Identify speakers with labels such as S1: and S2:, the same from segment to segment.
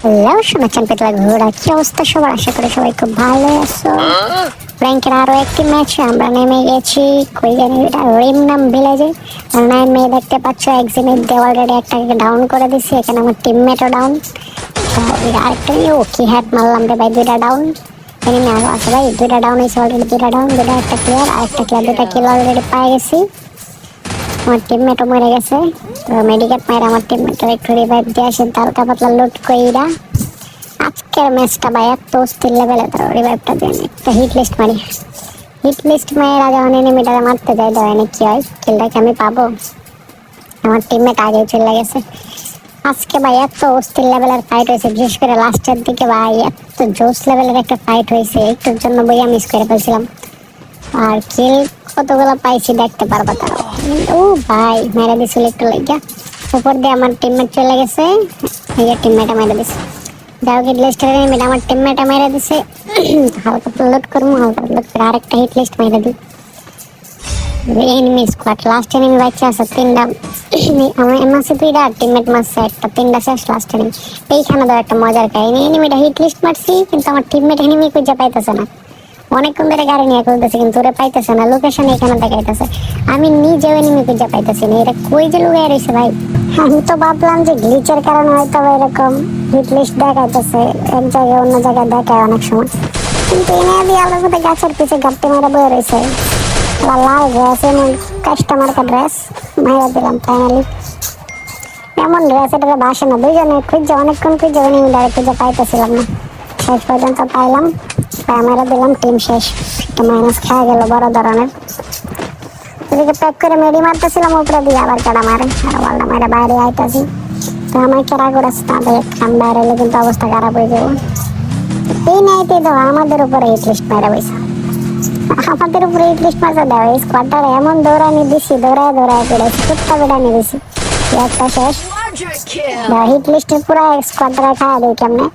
S1: Hello শোনাচ্ছেন পেটলা ঘোড়া, কি অবস্থা সবার? আশা করি সবাই খুব ভালো আছো। র্যাঙ্কের আরো একটি ম্যাচে আমরা নেমে গেছি, কই জানি এটা রিম নাম ভিলেজে। আর 9 মে দেখতে পাচ্ছ একজনের দিয়ে অলরেডি একটাকে ডাউন করে দিছি, এখানে আমার টিমমেটও ডাউন। আরেকটা ও কি হ্যাট মারলাম রে ভাই, দুইটা ডাউন। এনিমি আরো আছে ভাই, দুইটা ডাউন হয়েছে অলরেডি, দুইটা ডাউন, দুইটা একটা ক্লিয়ার, আরেকটা ক্লিয়ার, দুইটা কিল অলরেডি পাই গেছি। আমার টিমমেটও মরে গেছে, তো মেডিকেট মাইরা আমার টিমমেটের একটু রিভাইভ দিয়ে আসেন, হালকা পাতলা লুট কইরা। আজকের ম্যাচটা ভাই এত অস্থির লেভেলে, তো রিভাইভটা দিয়ে একটা হিট লিস্ট মারি। হিট লিস্ট মায়েরা যখন এনিমিটাকে মারতে যায় দেওয়া কি হয়, কিলটাকে আমি পাবো? আমার টিমমেট আগে চলে গেছে। আজকে ভাই এত অস্থির লেভেলের ফাইট হয়েছে, বিশেষ করে লাস্টের দিকে ভাই এত জোস লেভেলের একটা ফাইট হয়েছে, একটুর জন্য বইয়া মিস করে ফেলছিলাম। আর কিল কতগুলো পাইছি দেখতে পারবা তারা। ও ভাই মেরে দিছিল একটু লেগে, উপর দিয়ে আমার টিমমেট চলে গেছে, এই যে টিমমেটে মেরে দিছে। যাও হিট লিস্টের এনিমিটা আমার টিমমেটে মেরে দিছে। হালকা লুট করবো, হালকা লুট করে আরেকটা হিট লিস্ট মেরে দিই। এনিমি স্কোয়াড লাস্ট এনিমি বাচ্চা আছে তিনটা, আমার মাসে দুইটা টিমমেট মারছে একটা, তিনটা শেষ লাস্ট এনিমি। এইখানে ধর একটা মজার কাহিনী, এনিমিটা হিট লিস্ট মারছি কিন্তু আমার টিমমেট এনিমি খুঁজে পাইতেছে না। অনেকক্ষণ ধরে গাড়ি নিয়ে খুঁজতেছে কিন্তু ওরা পাইতেছে না, লোকেশন এখানে দেখাইতেছে, আমি নিজেও এনিমি খুঁজে পাইতেছি না। এটা কই যে লুকায় রয়েছে ভাই? আমি তো ভাবলাম যে গ্লিচের কারণে হয়তো এরকম হিট লিস্ট দেখাইতেছে, এক জায়গায় অন্য জায়গায় দেখায় অনেক সময়, কিন্তু এনে দিয়ে আলোর মধ্যে গাছের পিছে গাপটে মারা বয়ে রয়েছে। লাল ড্রেস, এমন কাস্টমার কা ড্রেস মাইরা দিলাম ফাইনালি। এমন ড্রেস এটা বাসে না, দুইজনে খুঁজে অনেকক্ষণ খুঁজে এনিমি ডাইরেক্ট খুঁজে পাইতেছিলাম না, শেষ পর্যন্ত পাইলাম, ক্যামেরা দিলাম, টিম শেষ। একটা মাইনাস খাওয়া গেল বড় ধরনের। এদিকে প্যাক করে মেডি মারতেছিলাম, উপরে দিয়ে আবার কেডা মারে, আর ওয়ালটা মারে বাইরে আইতাছি। তো আমার কেডা করেছে তাদের খান বাইরে এলে কিন্তু অবস্থা খারাপ হয়ে যাবে। এই নাইতে তো আমাদের উপরে হিট লিস্ট মেরে বইছে, আমাদের উপরে হিট লিস্ট মারতে দেওয়া। এই স্কোয়াডটার এমন দৌড়ানি দিছি, দৌড়ায় দৌড়ায় পড়েছি, কুত্তা বেড়ানি দিছি। একটা শেষ, হিট লিস্টের পুরো স্কোয়াডটা খাওয়া দিই কেমনে।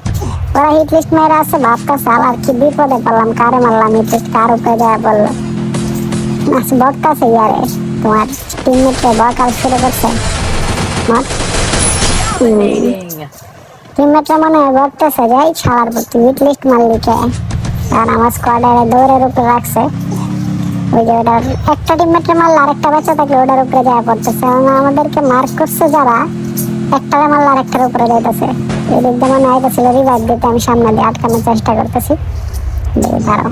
S1: ওরা হিট লিস্ট মেরে আছে, ভাবতেছে আর কি বিপদে পড়লাম, কারে মারলাম হিট লিস্ট, কার উপরে দেওয়া বললো। বকতাছে ইয়ারে, তোমার টিমমেটকে বকাল শুরু করছে। টিমমেটরা মনে হয় বকতেছে যে এই ছাড়ার প্রতি হিট লিস্ট মারলি কে, কারণ আমার স্কোয়াডের দৌড়ের উপরে রাখছে। ওই যে ওটার একটা টিমমেটে মারলে আরেকটা বাচ্চা থাকলে ওটার উপরে দেওয়া পড়তেছে, এবং আমাদেরকে মার্ক করছে যারা, একটারে মারলে আরেকটার উপরে যাইতেছে। এদিক দিয়ে মনে আইতেছিল রিভাইভ দিতে, আমি সামনে দিয়ে আটকানোর চেষ্টা করতেছি। দাঁড়াও,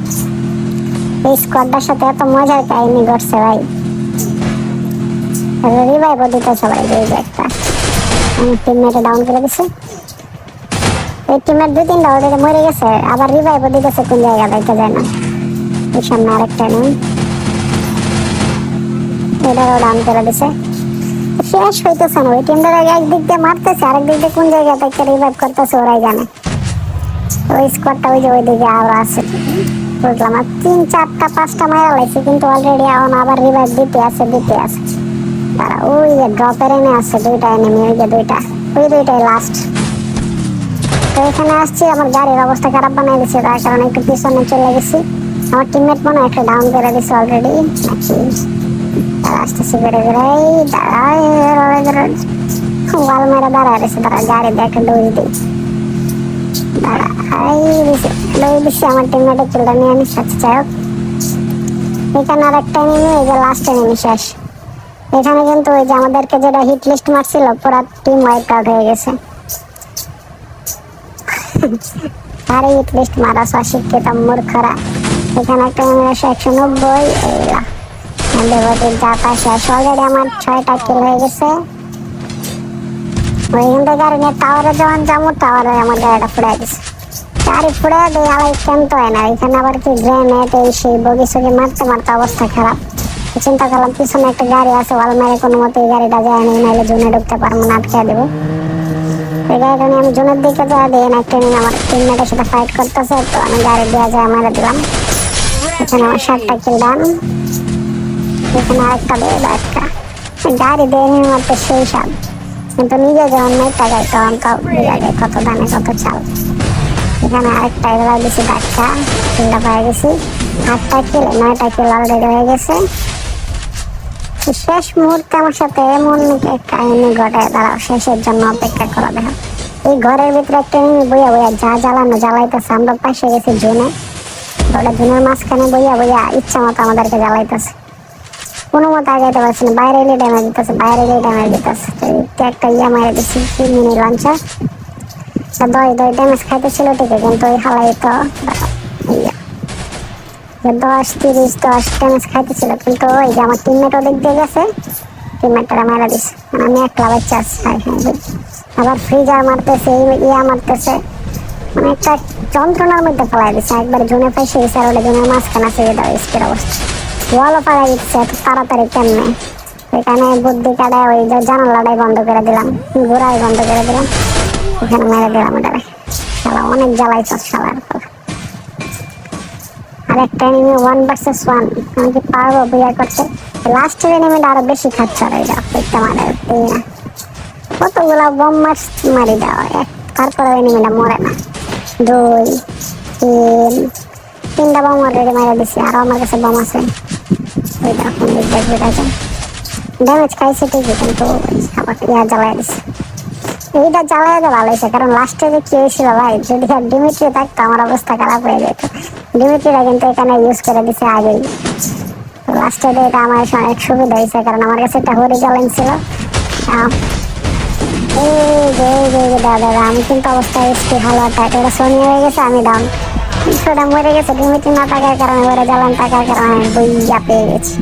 S1: এই স্কোয়াডটার সাথে এত মজার কাহিনী ঘটছে ভাই, রিভাইভও দিতেছে ভাই। এই যে একটা আমার টিমমেটে ডাউন করে দিছে, এই টিমের দুই তিনটা অলরেডি মরে গেছে, আবার রিভাইভও দিতেছে কোন জায়গা দেখতে যায় না। এই সামনে আরেকটা নেই, এটারও ডাউন করে দিছে। শেষ হইতেছে না, ওই টিমটার একদিক দিয়ে মারতেছে, আরেক দিক দিয়ে কোন জায়গা থেকে রিভাইভ করতেছে ওরাই জানে। ওই স্কোয়াডটা ওই যে ওইদিকে আরো আছে, বুঝলাম। আর 3 4টা 5টা মারা লাগছে, কিন্তু অলরেডি এখন আবার রিভাইভ দিতে আছে। তারা ওই যে ড্রপের এনে আছে দুইটা এনিমি, ওই যে ওই দুইটাই লাস্ট। তো এখানে আসছি, আমার গাড়ির অবস্থা খারাপ বানাই দিচ্ছে, তার কারণে একটু পিছনে চলে গেছি। আমার টিমমেট মনে হয় একটা ডাউন করে দিচ্ছে অলরেডি নাকি, তারা আসতেছে ঘুরে ঘুরে। দাঁড়ায় ওয়াল মেরে দাঁড়ায় রয়েছে, তারা গাড়ি দেখে ডুই দিই, আমার টিমমেটের কিলটা নিয়ে আনিস। আচ্ছা যাই হোক, এখানে আর একটা এনিমি, এই যে লাস্ট এনিমি শেষ। এখানে কিন্তু ওই যে আমাদেরকে যেটা হিট লিস্ট মারছিল, পুরো টিম ওয়াইপ আউট হয়ে গেছে। আরে হিট লিস্ট মারা অশিক্ষিত মূর্খরা। এখানে একটা এনিমি 190, এইলা দেবতীর যাতা শেষ। অলরেডি আমার 6টা কিল হয়ে গেছে। ওইখান থেকে গাড়ি নিয়ে টাওয়ারে যখন যাবো, টাওয়ারে আমার গাড়িটা ফুড়াই দিচ্ছে। গাড়ি ফুড়ে দিয়ে আলাই কেমত হয় না, এখানে আবার কি গ্রেনেড এই সেই বগি সগি মারতে মারতে অবস্থা খারাপ। চিন্তা করলাম পিছনে একটা গাড়ি আছে, ওয়াল মেরে কোনো মতো এই গাড়িটা যায় না, নাহলে জোনে ঢুকতে পারবো না, আটকে দেবো। এই গাড়িটা নিয়ে আমি জোনের দিকে যাওয়া দিই না, একটা নিয়ে আমার টিমমেটের সাথে ফাইট করতেছে, তো আমি গাড়ি দিয়ে যায় মেরে দিলাম। এখানে আমার 7টা কিল ডান। এখানে আরেকটা দিয়ে একটা গাড়ি দিয়ে নিয়ে মারতে সেই সব, কিন্তু নিজে যখন মেয়েটা যায় তখন তো বোঝা যায় কত দানে কত চাল। এখানে আরেকটা এগুলো দিছি ধাক্কা, কিলটা পাই গেছি। 8টা কিল 9টা কিল অলরেডি হয়ে গেছে। শেষ মুহূর্তে আমার সাথে এমন কাহিনী ঘটে, দাঁড়াও শেষের জন্য অপেক্ষা করা দেখো। এই ঘরের ভিতরে একটা এনিমি বইয়া বইয়া যা জ্বালানো জ্বালাইতেছে। আমরা পাশে গেছি জোনে, ওটা জোনের মাঝখানে বইয়া বইয়া ইচ্ছা মতো আমাদেরকে জ্বালাইতেছে। কোনো মতো আগাইতে পারছি না, বাইরে এলে ড্যামেজ দিতেছে, বাইরে এলে ড্যামেজ দিতেছে। একটা ইয়া মারে দিচ্ছি, মিনি লঞ্চার, দশ ড্যামেজ খাইতেছিল ঠিকই, কিন্তু ওই হালাই তো 10-30 ড্যামেজ খাইতেছিল, কিন্তু ওই যে আমার টিমমেট ওদিক দিয়ে গেছে, টিমমেটটা মেরা দিছে। আমি একলা বাচ্চা আছি। আবার ফ্রিজার মারতেছে, ইয়া মারতেছে, মানে একটা যন্ত্রণার মধ্যে ফেলাই দিচ্ছে। একবার জোনে পাইছে গেছে, আর ওটা জোনের মাঝখানে আছে স্পিড অবস্থা, ওয়ালও পাড়াই দিচ্ছে এত তাড়াতাড়ি কেমনে। এখানে বুদ্ধি কাটায় ওই যে জানালাটাই বন্ধ করে দিলাম, ঘোড়াই বন্ধ করে দিলাম, ওখানে মেরে দিলাম ওটারে। শালা অনেক জ্বালাইছ শালার। আর একটা এনিমি 1 vs 1, আমি কি পারবো বিয়া করতে? লাস্টের এনিমিটা আরো বেশি খাচ্ছে, আর এটা একটা মারে না, কতগুলা বোম মারি দেওয়া, তারপরে এনিমিটা মরে না। 2-3টা বোম অলরেডি মারা দিছি, আরো আমার কাছে বোম আছে। ওই দেখুন ড্যামেজ খাইছে ঠিকই, কিন্তু আবার ইয়া জ্বালাই দিছে। এইটা জ্বালাই তো ভালো হয়েছে, কারণ লাস্টে যে কি হয়েছিল ভাই, যদি আর ডিমিট্রি থাকতো আমার অবস্থা খারাপ হয়ে যেত। ডিমিট্রিটা কিন্তু এখানে ইউজ করে দিছে আগেই। লাস্টে এটা আমার অনেক সুবিধা হয়েছে, কারণ আমার কাছে একটা হরিজলেন ছিল। দাদা আমি কিন্তু অবস্থায় এসছি ভালো, ওটা সোনি হয়ে গেছে, আমি ডাউন। মরে গেছে ডিমিট্রি না থাকার কারণে, ওরা জ্বালান থাকার কারণে বইয়া পেয়ে গেছি।